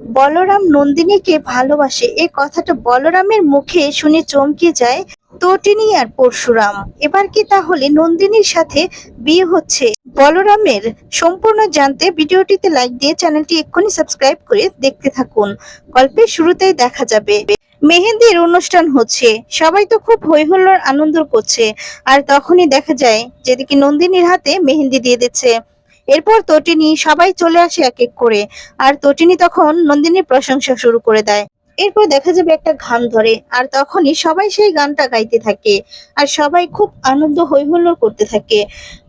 বলরাম নন্দিনীকে ভালোবাসে, এই কথাটা বলরামের মুখে শুনে চমকে যায় তটিনী আর পরশুরাম। এবার কি তাহলে নন্দিনীর সাথে বিয়ে হচ্ছে বলরামের? সম্পূর্ণ জানতে ভিডিওটিতে লাইক দিয়ে চ্যানেলটি এক্ষুনি সাবস্ক্রাইব করে দেখতে থাকুন। গল্পের শুরুতেই দেখা যাবে মেহেন্দির অনুষ্ঠান হচ্ছে, সবাই তো খুব হই হুল্লোড় আনন্দ করছে। আর তখনই দেখা যায় যেদিকে নন্দিনীর হাতে মেহেন্দি দিয়ে দিচ্ছে। এরপর তটিনী সবাই চলে আসে এক এক করে, আর তটিনী তখন নন্দিনীর প্রশংসা শুরু করে দেয়। এরপর দেখা যাবে একটা গান ধরে, আর তখনই সবাই সেই গানটা গাইতে থাকে, আর সবাই খুব আনন্দ হই হুল্লোড় করতে থাকে।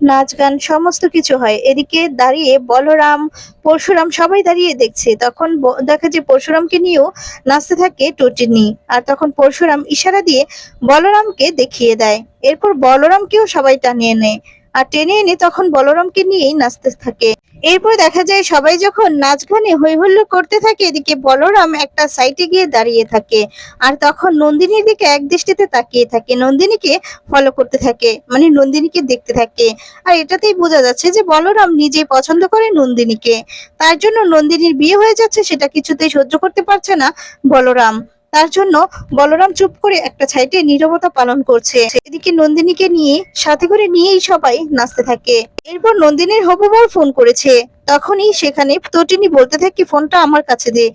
নাচ গান সমস্ত কিছু হয়। এদিকে দাঁড়িয়ে বলরাম, পরশুরাম সবাই দাঁড়িয়ে দেখছে। তখন দেখা যায় পরশুরামকে নিয়েও নাচতে থাকে টটিনি। আর তখন পরশুরাম ইশারা দিয়ে বলরামকে দেখিয়ে দেয়। এরপর বলরামকেও সবাই টানিয়ে নেয়, আর টেনে এনে তখন বলরামকে নিয়েই নাচতে থাকে। এরপর দেখা যায় সবাই যখন নাচ গানে হই হুল্লোড় করতে থাকে, এদিকে বলরাম একটা সাইডে গিয়ে দাঁড়িয়ে থাকে। আর তখন নন্দিনীর দিকে এক দৃষ্টিতে তাকিয়ে থাকে, নন্দিনীকে ফলো করতে থাকে, মানে নন্দিনীকে দেখতে থাকে। আর এটাতেই বোঝা যাচ্ছে যে বলরাম নিজে পছন্দ করে নন্দিনীকে। তার জন্য নন্দিনীর বিয়ে হয়ে যাচ্ছে সেটা কিছুতেই সহ্য করতে পারছে না বলরাম। তার জন্য বলরাম চুপ করে একটা সাইডে নীরবতা পালন করছে। এদিকে নন্দিনীকে নিয়ে সাথে করে নিয়েই সবাই নাচতে থাকে। এরপর নন্দিনীর হবু বর ফোন করেছে। তখনই সেখানে তটিনী বলতে থাকে, ফোনটা আমার কাছে দে।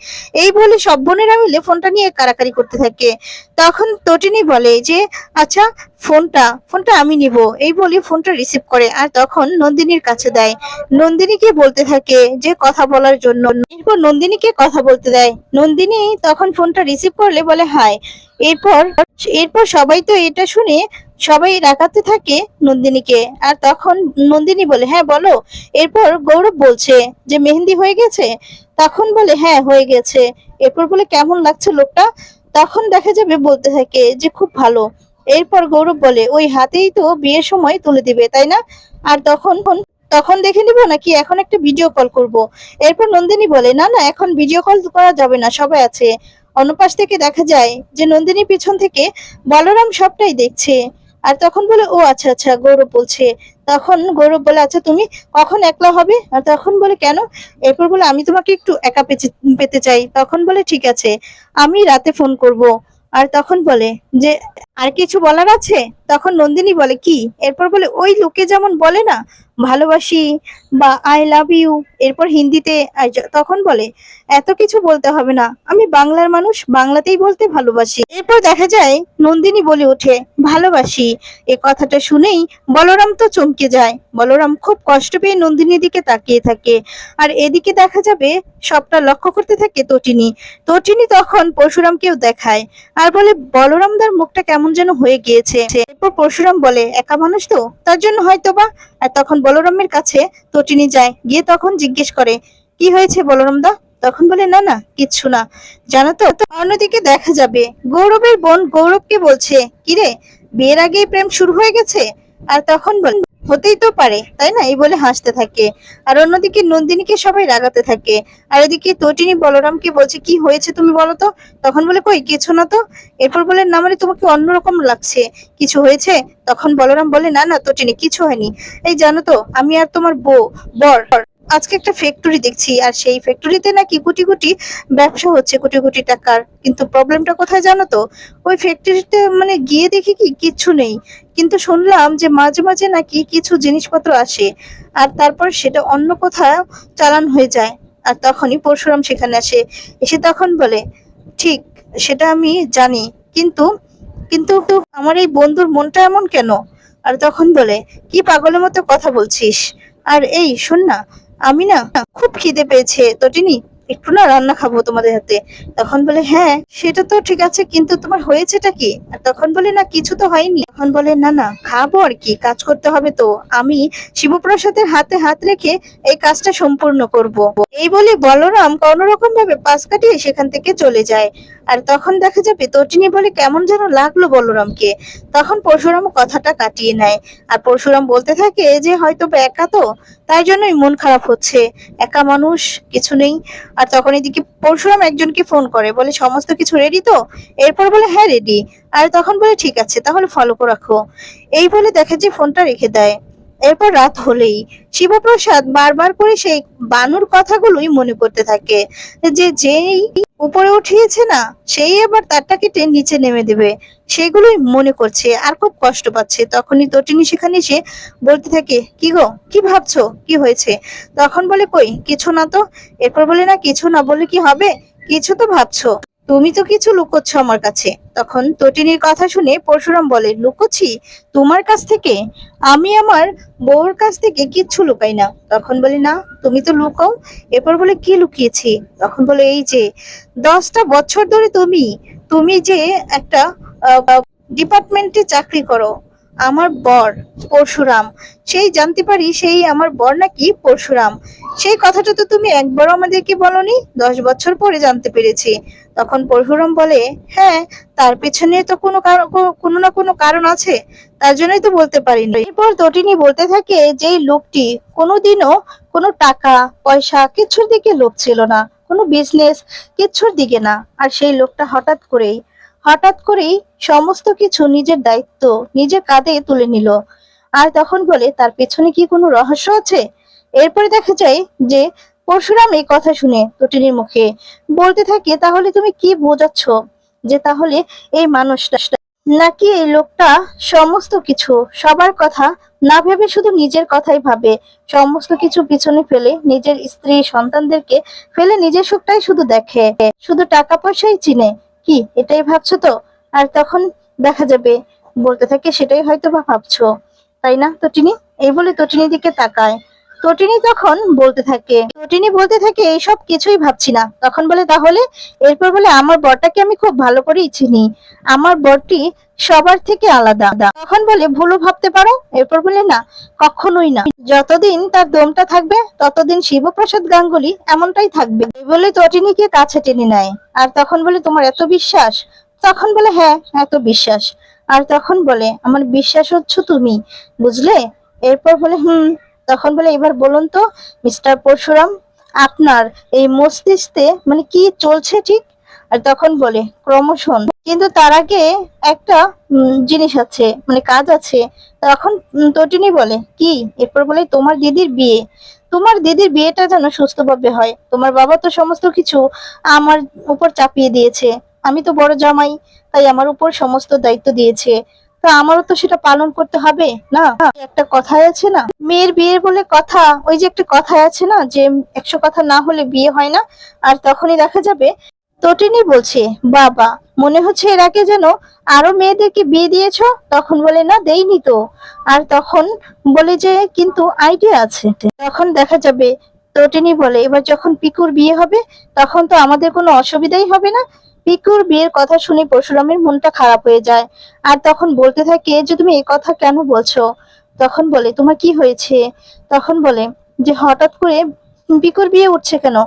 এই বলে সব বোনেরা মিলে ফোনটা নিয়ে কারাকারি করতে থাকে। তখন তটিনী বলে যে আচ্ছা, ফোনটা ফোনটা আমি নিব। এই বলে ফোনটা রিসিভ করে, আর তখন নন্দিনীর কাছে দেয়। নন্দিনীকে বলতে থাকে যে কথা বলার জন্য। এরপর নন্দিনীকে কথা বলতে দেয়। নন্দিনী তখন ফোনটা রিসিভ করলে বলে হাই। এরপর এরপর সবাই তো এটা শুনে সবাই রাগাতে থাকে নন্দিনীকে। আর তখন নন্দিনী বলে হ্যাঁ বলো। এরপর গৌরব বলছে যে মেহেন্দি হয়ে গেছে। তখন বলে হ্যাঁ হয়ে গেছে। এরপর বলে কেমন লাগছে লোকটা? তখন দেখা যাবে বলতে থাকে যে খুব ভালো। এরপর গৌরব বলে ওই হাতেই তো বিয়ের সময় তুলে দিবে তাই না? আর তখন তখন দেখে নিব নাকি এখন একটা ভিডিও কল করব? এরপর নন্দিনী বলে না না, এখন ভিডিও কল করা যাবে না, সবাই আছে। অন্য পাশ থেকে দেখা যায় যে নন্দিনী পিছন থেকে বলরাম সবটাই দেখছে। আর তখন বলে ও আচ্ছা আচ্ছা, গৌরব বলছে। তখন গৌরব বলে আচ্ছা তুমি কখন একলা হবে? আর তখন বলে কেন? এরপর বলে আমি তোমাকে একটু একা পেতে চাই। তখন বলে ঠিক আছে, আমি রাতে ফোন করব। আর তখন বলে যে আর কিছু বলার আছে? তখন নন্দিনী বলে কি? এরপর বলে ওই লোকে যেমন বলে না ভালোবাসি বা আই লাভ ইউ, এরপর হিন্দিতে তখন বলে এত কিছু বলতে হবে না, আমি বাংলার মানুষ, বাংলাতেই বলতে ভালোবাসি। এরপর দেখা যায় নন্দিনী বলে ওঠে ভালোবাসি। এ কথাটা শুনেই বলরাম তো চমকে যায়। বলরাম খুব কষ্ট পেয়ে নন্দিনীর দিকে তাকিয়ে থাকে। আর এদিকে দেখা যাবে সবটা লক্ষ্য করতে থাকে তটিনী। তটিনী তখন পরশুরামকেও দেখায়, আর বলে বলরামদার মুখটা কেমন যেন হয়ে গিয়েছে। এরপর পরশুরাম বলে একা মানুষ তো, তার জন্য হয়তোবা। আর তখন বলরামের কাছে তটিনী যায়, গিয়ে তখন জিজ্ঞেস করে কি হয়েছে বলরাম দা? তখন বলে না না কিচ্ছু না। জানো তো অন্যদিকে দেখা যাবে গৌরবের বোন গৌরবকে বলছে কিরে, বিয়ের আগেই প্রেম শুরু হয়ে গেছে? আর তখন বলে হতেই তো পারে তাই না, এই বলে হাসতে থাকে। আর অন্যদিকে নন্দিনীকে সবাই রাগাতে থাকে। আর এদিকে তটিনী বলরামকে বলছে কি হয়েছে তুমি বলো তো? তখন বলে কই কিছু না তো। এরপর বলে না মানে তোমাকে অন্যরকম লাগছে, কিছু হয়েছে? তখন বলরাম বলে না না তটিনী কিছু হয়নি। এই জানো তো আমি আর তোমার বর আজকে একটা ফ্যাক্টরি দেখছি, আর সেই ফ্যাক্টরিতে নাকি কোটি কোটি ব্যবসা হচ্ছে, কোটি কোটি টাকার। কিন্তু প্রবলেমটা কোথায় জানো তো? ওই ফ্যাক্টরিতে মানে গিয়ে দেখি কি কিচ্ছু নেই, কিন্তু শুনলাম যে মাঝে মাঝে নাকি কিছু জিনিসপত্র আসে, আর তারপর সেটা অন্য কোথাও চালান হয়ে যায়। আর তখনই পরশুরাম সেখানে আসে। এসে তখন বলে ঠিক, সেটা আমি জানি, কিন্তু কিন্তু আমার এই বন্ধুর মনটা এমন কেন? আর তখন বলে কি পাগলের মতো কথা বলছিস? আর এই শোন না, আমি না খুব খিদে পেয়েছে তটিনী, একটু না রান্না খাবো তোমাদের হাতে। তখন বলে হ্যাঁ সেটা তো ঠিক আছে, কিন্তু তোমার হয়েছেটা কি? আর তখন বলে না কিছু তো হয়নি। তখন বলে না না খাবো আর কি, কাজ করতে হবে তো। আমি শিবপ্রসাদের হাতে হাত রেখে এই কাজটা সম্পূর্ণ করব। এই বলে বলরাম কোনোরকম ভাবে পাশ কাটিয়ে সেখান থেকে চলে যায়। আর তখন দেখা যাবে তটিনী বলে কেমন যেন লাগলো বলরামকে। তখন পরশুরাম কথাটা কাটিয়ে নেয়। আর পরশুরাম বলতে থাকে যে হয়তো বা একা তো, তাই জন্যই মন খারাপ হচ্ছে, একা মানুষ, কিছু নেই। আর তখন এদিকে পরশুরাম একজনকে ফোন করে, বলে সমস্ত কিছু রেডি তো? এরপর বলে হ্যাঁ রেডি। আর তখন বলে ঠিক আছে তাহলে ফলো করে রাখো। এই বলে দেখে যে ফোনটা রেখে দেয়। এরপর রাত হলেই শিবপ্রসাদ বারবার করে সেই বানুর কথাগুলোই মনে করতে থাকে, যে যেই উপরে উঠিয়েছে না সেই আবার তারটা কেটে নিচে নেমে দেবে, সেগুলোই মনে করছে আর খুব কষ্ট পাচ্ছে। তখনই তটিনী সেখানে এসে বলতে থাকে, কি গো, কি ভাবছো, কি হয়েছে? তখন বলে, কই কিছু না তো। এরপর বলে, না কিছু না বলে কি হবে, কিছু তো ভাবছো, তুমি তো কিছু লুকোচ্ছ আমার কাছে। তখন তটিনীর কথা শুনে পরশুরাম বলে, লুকোচ্ছি তোমার কাছ থেকে? আমি আমার বউর কাছ থেকে কিচ্ছু লুকাই না। তখন বলে, না তুমি তো লুকাও। এরপর বলে, কি লুকিয়েছি? তখন বলে, এই যে 10টা বছর ধরে তুমি তুমি যে একটা ডিপার্টমেন্টে চাকরি করো, আমার বর পরশুরাম, সেই জানতে পারি সেই আমার বর নাকি পরশুরাম। সেই কথাটা তো তুমি একবারও আমাদেরকে বলনি, 10 বছর পরে জানতে পেরেছি। তখন পরশুরাম বলে, হ্যাঁ, তার পেছনে তো কোনো না কোনো কারণ আছে, তার জন্যই তো বলতে পারিনি। এরপর তটিনী বলতে থাকে, যেই লোকটি কোনোদিনও কোনো টাকা পয়সা কিছুর দিকে লোভ ছিল না, কোনো বিজনেস কিচ্ছুর দিকে না, আর সেই লোকটা হঠাৎ করেই সমস্ত কিছু নিজের দায়িত্ব নিজের কাঁধে তুলে নিল। আর তখন বলে, তার পেছনে কি কোনো রহস্য আছে? এরপরে দেখা যায় যে পরশুরাম এই কথা শুনে তটিনীর মুখে বলতে থাকে, তাহলে তুমি কি বোঝাচ্ছ, যে তাহলে এই মানুষটা নাকি এই লোকটা সমস্ত কিছু সবার কথা না ভেবে শুধু নিজের কথাই ভাবে, সমস্ত কিছু পিছনে ফেলে নিজের স্ত্রী সন্তানদেরকে ফেলে নিজের সুখটাই শুধু দেখে, শুধু টাকা পয়সাই চিনে, কি এটাই ভাবছো তো? আর তখন দেখা যাবে বলতে থাকে, সেটাই হয়তো বা ভাবছো, তাই না তটিনী? এই বলে তটিনীর দিকে তাকায়। তটিনী বলতে থাকে এইসব কিছুই ভাবছি না। তখন বলে, তাহলে? এরপর বলে, আমার বরটাকে আমি খুব ভালো করেই চিনি, আমার বরটি সবার থেকে আলাদা। তখন বলে, ভুলও ভাবতে পারো। এরপর বলে, না, কখনোই না, যতদিন তার দমটা থাকবে ততদিন শিবপ্রসাদ গাঙ্গুলি এমনটাই থাকবে। এই বলে তটিনীকে কাছে টেনে নেয়। আর তখন বলে, তোমার এত বিশ্বাস? তখন বলে, হ্যাঁ, এত বিশ্বাস। আর তখন বলে, আমার বিশ্বাস হচ্ছে তুমি, বুঝলে? এরপর বলে, হুম। তখন বলে, এবার বলুন তো মিস্টার পরশুরাম, আপনার এই মস্তিষ্কে মানে কি চলছে ঠিক? আর তখন বলে, ক্রমশন, কিন্তু তার আগে একটা জিনিস আছে, মানে কাজ আছে। তখন তটিনী বলে, কি? এরপর বলে, তোমার দিদির বিয়েটা যেন সুস্থভাবে হয়। তোমার বাবা তো সমস্ত কিছু আমার উপর চাপিয়ে দিয়েছে, আমি তো বড় জামাই, তাই আমার উপর সমস্ত দায়িত্ব দিয়েছে, তা আমারও তো সেটা পালন করতে হবে না? একটা কথাই আছে না, মেয়ের বিয়ের বলে কথা, ওই যে একটা কথাই আছে না, যে 100 কথা না হলে বিয়ে হয় না। আর তখনই দেখা যাবে তটিনী বলছে, বাবা, মনে হচ্ছে এর আগে যেন আরো মেয়েদেরকে বিয়ে দিয়েছো। তখন বলে, না, দেইনি তো। আর তখন বলে যে, কিন্তু আইডিয়া আছে। তখন দেখা যাবে তটিনী বলে, এবার যখন পিকুর বিয়ে হবে তখন তো আমাদের কোনো অসুবিধাই হবে না। পিকুর বিয়ের কথা শুনে পরশুরামের মনটা খারাপ হয়ে যায়। আর তখন বলতে থাকে, যে তুমি এই কথা কেন বলছো? তখন বলে, তোমার কি হয়েছে? তখন বলে, যে হঠাৎ করে পিকুর বিয়ে উঠছে কেন?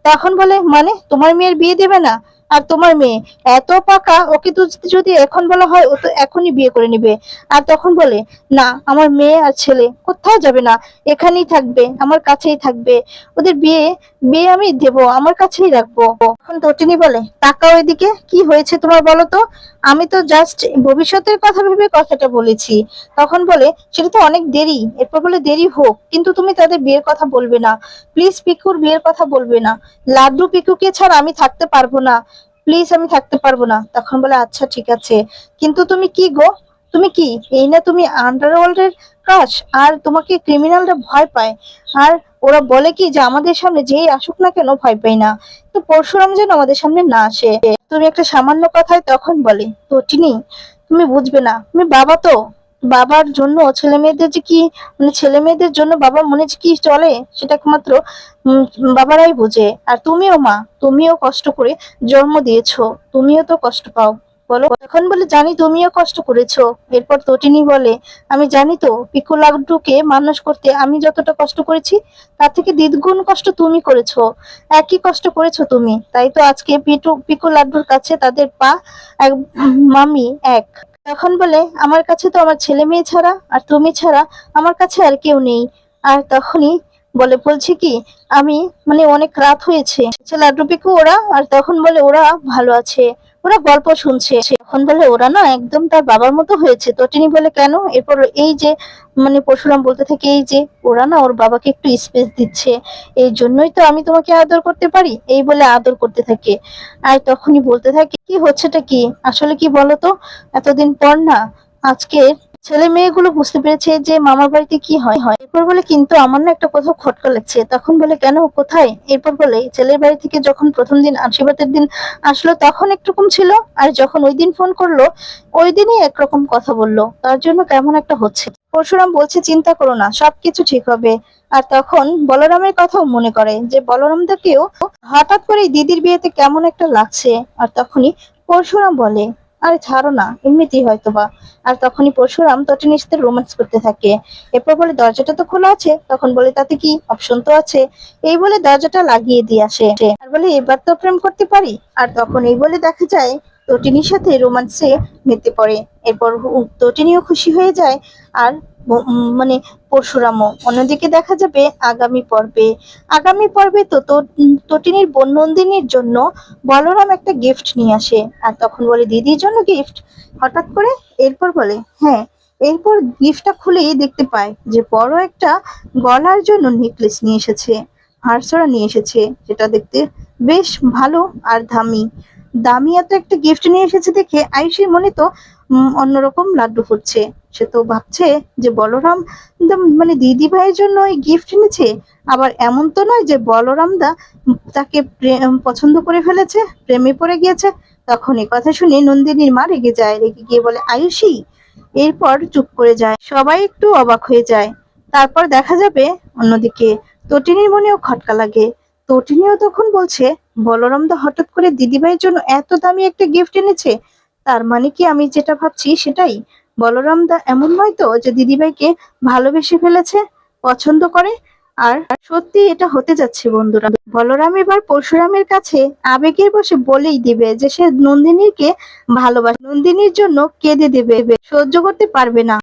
তখন বলে, মানে তোমার মেয়ের বিয়ে দেবে না? আর তোমার মেয়ে এত পাকা, ওকে তো যদি এখন বলা হয় ও তো এখনই বিয়ে করে নিবে। আর তখন বলে, না, আমার মেয়ে আর ছেলে কোথাও যাবে না, এখানেই থাকবে, আমার কাছেই থাকবে, ওদের বিয়ে বিয়ে আমি দেব, আমার কাছেই রাখবো। এখন তটিনী বলে, তাকাও এদিকে, কি হয়েছে তোমার বলো তো? আমি তো জাস্ট ভবিষ্যতের কথা ভেবে কথাটা বলেছি। তখন বলে, সেটা তো অনেক দেরি। এরপর বলে, দেরি হোক, কিন্তু তুমি তাদের বিয়ের কথা বলবে না, প্লিজ, পিকুর বিয়ের কথা বলবে না। লাড্ডু পিকুকে ছাড়া আমি থাকতে পারবো না, প্লিজ, আমি থাকতে পারবো না। তখন বলে, আচ্ছা ঠিক আছে, কিন্তু তুমি কি গো, তুমি কি, এই না তুমি আন্ডারওয়ার্ল্ডের ক্রাশ, আর তোমাকে ক্রিমিনালরা ভয় পায়, আর ওরা বলে কি যে আমাদের সামনে যেই আসুক না কেন ভয় পাই না, তো পরশুরাম যেন আমাদের সামনে না আসে। তুমি একটা সামান্য কথায় তখন বলে, তটিনী, তুমি বুঝবে না, তুমি বাবা তো, বাবার জন্য ছেলে মেয়েদের যে কি, মানে ছেলে মেয়েদের জন্য বাবার মনে যে কি চলে সেটা একমাত্র উম, বাবারাই বোঝে। আর তুমিও মা, তুমিও কষ্ট করে জন্ম দিয়েছো, তুমিও তো কষ্ট পাও, বলো? এখন বলে, জানি তুমিও কষ্ট করেছো। এরপর তটিনী বলে, আমি জানি তো, পিকু লাড্ডুকে মানুষ করতে আমি যতটা কষ্ট করেছি তার থেকে দ্বিগুণ কষ্ট তুমি করেছো, একই কষ্ট করেছো তুমি, তাই তো আজকে পিকু লাড্ডুর কাছে তাদের পা এক, মামি এক। তখন বলে, আমার কাছে তো আমার ছেলে মেয়ে ছাড়া আর তুমি ছাড়া আমার কাছে আর কেউ নেই। আর তখনই বলে, বলছি কি, আমি মানে অনেক রাত হয়েছে, লাড্ডু পিকু ওরা, আর তখন বলে, ওরা ভালো আছে, ওরা গল্প শুনছে। তখন বলে ওরা না একদম তার বাবার মতো হয়েছে। তটিনী বলে কেন? এরপর এই যে পরশুরাম বলতে থাকে এই যে ওরা না ওর বাবাকে একটু স্পেস দিচ্ছে, এই জন্যই তো আমি তোমাকে আদর করতে পারি, এই বলে আদর করতে থাকে। আর তখনই বলতে থাকে কি হচ্ছেটা কি আসলে কি বলতো, এতদিন পর না আজকে ছেলে মেয়েগুলো বুঝতে পেরেছে যে মামার বাড়িতে কি হয় হয়। এরপর বলে কিন্তু আমার না একটা কোথাও খটকা লাগছে। তখন বলে কেন, কোথায়? এরপর বলে ছেলের বাড়ি থেকে যখন প্রথম দিন আশীর্বাদের দিন আসলো তখন একরকম ছিল, আর যখন ওই দিন ফোন করলো ওই দিনই একরকম কথা বললো, তার জন্য কেমন একটা হচ্ছে। পরশুরাম বলছে চিন্তা করো না, সবকিছু ঠিক হবে। আর তখন বলরামের কথাও মনে করে যে বলরামদাকেও হঠাৎ করে দিদির বিয়েতে কেমন একটা লাগছে। আর তখনই পরশুরাম বলে আরে ছাড়ো না, এমনিতেই হয়তোবা। আর তখনই পরশুরাম তটিনীর সাথে রোম্যান্স করতে থাকে। এরপর বলে দরজাটা তো খোলা আছে। তখন বলে তাতে কি, অপশন তো আছে। এই বলে দরজাটা লাগিয়ে দিয়ে আসে আর বলে এবার তো প্রেম করতে পারি। আর তখন এই বলে দেখা যায় তটিনীর সাথে রোম্যান্সে মেতে পড়ে। এরপর তটিনীও খুশি হয়ে যায়। আর পরশুরামও। অন্যদিকে দেখা যাবে আগামী পর্বে তটিনীর বোন নন্দিনীর জন্য বলরাম একটা গিফট নিয়ে আসে। আর তখন বলে দিদির জন্য গিফট, হঠাৎ করে। এরপর বলে হ্যাঁ। এরপর গিফটটা খুলেই দেখতে পায় যে বড় একটা গলার জন্য নেকলেস নিয়ে এসেছে, হারছড়া নিয়ে এসেছে, যেটা দেখতে বেশ ভালো আর দামি। দামি এত একটা গিফট নিয়ে এসেছে দেখে আয়ুষীর মনে তো অন্যরকম লাড্ডু ফুটছে। সে তো ভাবছে যে বলরাম দিদি ভাইয়ের জন্য এই গিফট এনেছে। আবার এমন তো নয় যে বলরাম দা তাকে পছন্দ করে ফেলেছে, প্রেমে পড়ে গিয়েছে। তখন এই কথা শুনে নন্দিনীর মা রেগে যায়, রেগে গিয়ে বলে আয়ুষী। এরপর চুপ করে যায়, সবাই একটু অবাক হয়ে যায়। তারপর দেখা যাবে অন্যদিকে তটিনীর মনেও খটকা লাগে। তটিনীও তখন বলছে বলরাম দা হঠাৎ করে দিদিভাইয়ের জন্য এত দামি একটা গিফট এনেছে, তার মানে কি আমি যেটা ভাবছি সেটাই? বলরাম দা এমন নয় তো যে দিদিভাইকে ভালোবেসে ফেলেছে, পছন্দ করে? আর সত্যি এটা হতে যাচ্ছে বন্ধুরা। বলরাম এবার পরশুরামের কাছে আবেগের বশে বলেই দিবে যে সে নন্দিনীকে ভালোবাসে, নন্দিনীর জন্য কেঁদে দেবে, সহ্য করতে পারবে না।